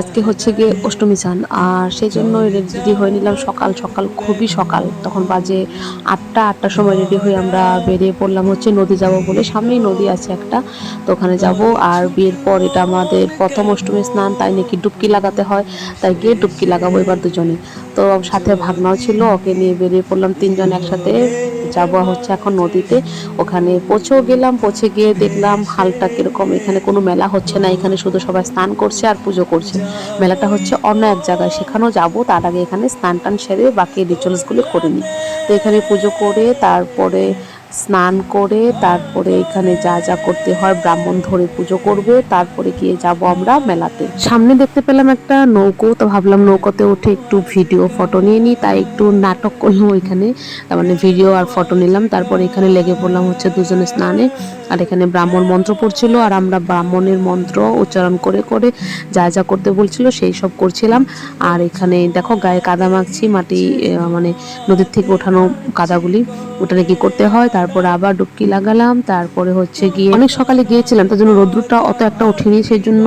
আজকে হচ্ছে গিয়ে অষ্টমী স্নান, আর সেই জন্য রেডি হয়ে নিলাম সকাল সকাল, খুবই সকাল। তখন বাজে 8টার সময় রেডি হয়ে আমরা বেরিয়ে পড়লাম হচ্ছে নদী যাব বলে। সামনেই নদী আছে একটা, তো ওখানে যাব। আর বিয়ের পর এটা আমাদের প্রথম অষ্টমী স্নান, তাই নাকি ডুবকি লাগাতে হয়, তাই গিয়ে ডুবকি লাগাবো এবার দুজনে। তো সাথে ভাগনাও ছিল, ওকে নিয়ে বেরিয়ে পড়লাম তিনজন একসাথে। যাবো হচ্ছে এখন নদীতে। ওখানে পৌঁছেও গেলাম, পৌঁছে গিয়ে দেখলাম হালটা কিরকম। এখানে কোনো মেলা হচ্ছে না, এখানে শুধু সবাই স্নান করছে আর পুজো করছে। মেলাটা হচ্ছে অন্য এক জায়গায়, সেখানেও যাবো। তার আগে এখানে স্নান টান সেরে বাকি রিচুয়ালসগুলো করে নিই। তো এখানে পুজো করে তারপরে স্নান করে তারপরে এখানে যা যা করতে হয় ব্রাহ্মণ ধরে পুজো করবে, তারপরে গিয়ে যাব আমরা মেলাতে। সামনে দেখতে পেলাম একটা নৌকো, তো ভাবলাম নৌকোতে উঠে একটু ভিডিও ফটো নিয়ে নিই, তাই একটু নাটক করলাম ওইখানে, তার মানে ভিডিও আর ফটো নিলাম। তারপরে এখানে লেগে পড়লাম হচ্ছে দুজনে স্নানে। আর এখানে ব্রাহ্মণ মন্ত্র পড়ছিল, আর আমরা ব্রাহ্মণের মন্ত্র উচ্চারণ করে করে যা যা করতে বলছিল সেই সব করছিলাম। আর এখানে দেখো গায়ে কাদা মাখছি, মাটি মানে নদীর থেকে ওঠানো কাদাগুলি, ওটা কি করতে হয়। তারপর আবার ডুবকি লাগালাম। তারপরে হচ্ছে গিয়ে অনেক সকালে গিয়েছিলাম, তার জন্য রোদ্রটা অত একটা ওঠেনি, সেই জন্য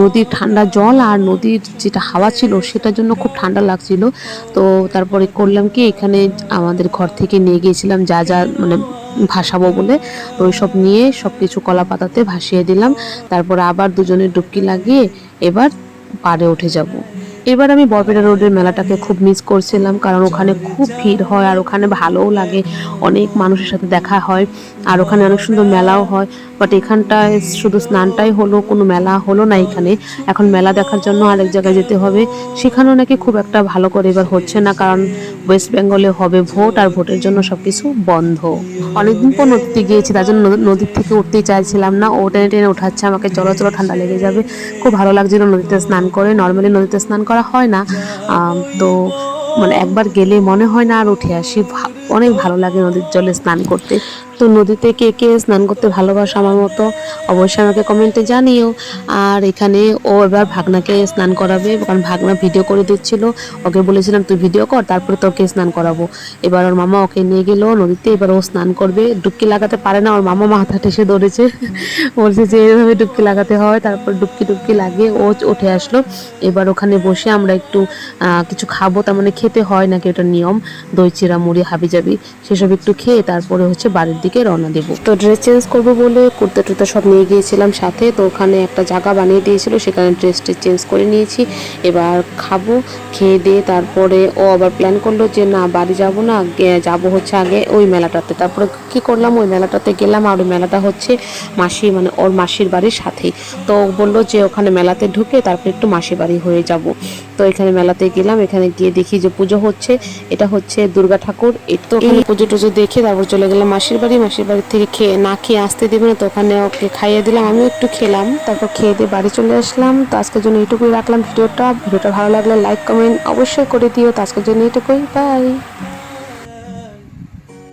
নদীর ঠান্ডা জল আর নদীর যেটা হাওয়া ছিল সেটার জন্য খুব ঠান্ডা লাগছিল। তো তারপরে করলাম কি, এখানে আমাদের ঘর থেকে নিয়ে গিয়েছিলাম যা যা মানে ভাসাবো বলে, তো ওই সব নিয়ে সব কিছু কলা পাতাতে ভাসিয়ে দিলাম। তারপর আবার দুজনে ডুবকি লাগিয়ে এবার পাড়ে উঠে যাব। এবার আমি বরপেটা রোডের মেলাটাকে খুব মিস করছিলাম, কারণ ওখানে খুব ভিড় হয় আর ওখানে ভালোও লাগে, অনেক মানুষের সাথে দেখা হয়, আর ওখানে অনেক সুন্দর মেলাও হয়। বাট এখানটায় শুধু স্নানটাই হলো, কোনো মেলা হলো না এখানে। এখন মেলা দেখার জন্য আরেক জায়গায় যেতে হবে, সেখানেও নাকি খুব একটা ভালো করে এবার হচ্ছে না, কারণ ওয়েস্ট বেঙ্গলে হবে ভোট, আর ভোটের জন্য সব কিছু বন্ধ। অনেকদিন পর নদীতে গিয়েছি, তার জন্য নদীর থেকে উঠতেই চাইছিলাম না, ও টেনে টেনে উঠাচ্ছে আমাকে, চলো চলো ঠান্ডা লেগে যাবে। খুব ভালো লাগছিল নদীতে স্নান করে, নর্মালি নদীতে স্নান করা হয় না। তো মানে একবার গেলে মনে হয় না আর উঠে আসি, অনেক ভালো লাগে নদীর জলে স্নান করতে। তো নদীতে কে কে স্নান করতে ভালোবাসো আমার মতো, অবশ্যই আমাকে কমেন্টে জানিও। আর এখানে ও এবার ভাগনাকে স্নান করাবে, কারণ ভাগনা ভিডিও করে দিচ্ছিল, ওকে বলেছিলাম তুই ভিডিও কর তারপরে তোকে স্নান করাবো। এবার ওর মামা ওকে নিয়ে গেল নদীতে, এবার ও স্নান করবে। ডুবকি লাগাতে পারে না, ওর মামা মাথা ঠেসে ধরেছে, বলছে যে এইভাবে ডুবকি লাগাতে হয়। তারপর ডুবকি লাগিয়ে ও উঠে আসলো। এবার ওখানে বসে আমরা একটু কিছু খাবো, তার মানে খেতে হয় নাকি ওটা নিয়ম, দই চিরা মুড়ি হাবিজাবি সেসব একটু খেয়ে তারপরে হচ্ছে বাড়ির দিকে রওনা দেবো। তো ড্রেস চেঞ্জ করবো বলে কুর্তা টুর্তা সব নিয়ে গিয়েছিলাম সাথে, তো ওখানে একটা জায়গা বানিয়ে দিয়েছিল, সেখানে ড্রেসটা চেঞ্জ করে নিয়েছি। এবার খাবো, খেয়ে দিয়ে তারপরে ও আবার প্ল্যান করলো যে না বাড়ি যাবো না, যাবো হচ্ছে আগে ওই মেলাটাতে। তারপরে কি করলাম, ওই মেলাটাতে গেলাম। আর ওই মেলাটা হচ্ছে মাসি মানে ওর মাসির বাড়ির সাথেই, তো বললো যে ওখানে মেলাতে ঢুকে তারপর একটু মাসির বাড়ি হয়ে যাব। তো এখানে মেলাতে গেলাম, এখানে গিয়ে দেখি যে পুজো হচ্ছে, এটা হচ্ছে দুর্গা ঠাকুর। এই তো ওখানে পুজো টুজো দেখে তারপর চলে গেলাম মাসির বাড়ি। মাসির বাড়ি থেকে না খেয়ে আসতে দেবে না, তো ওখানে ওকে খাইয়ে দিলাম, আমিও একটু খেলাম, তারপর খেয়ে দিয়ে বাড়ি চলে আসলাম। তো আজকের জন্য এইটুকুই রাখলাম ভিডিওটা ভালো লাগলে লাইক কমেন্ট অবশ্যই করে দিও। তো আজকের জন্য এইটুকুই, বাই।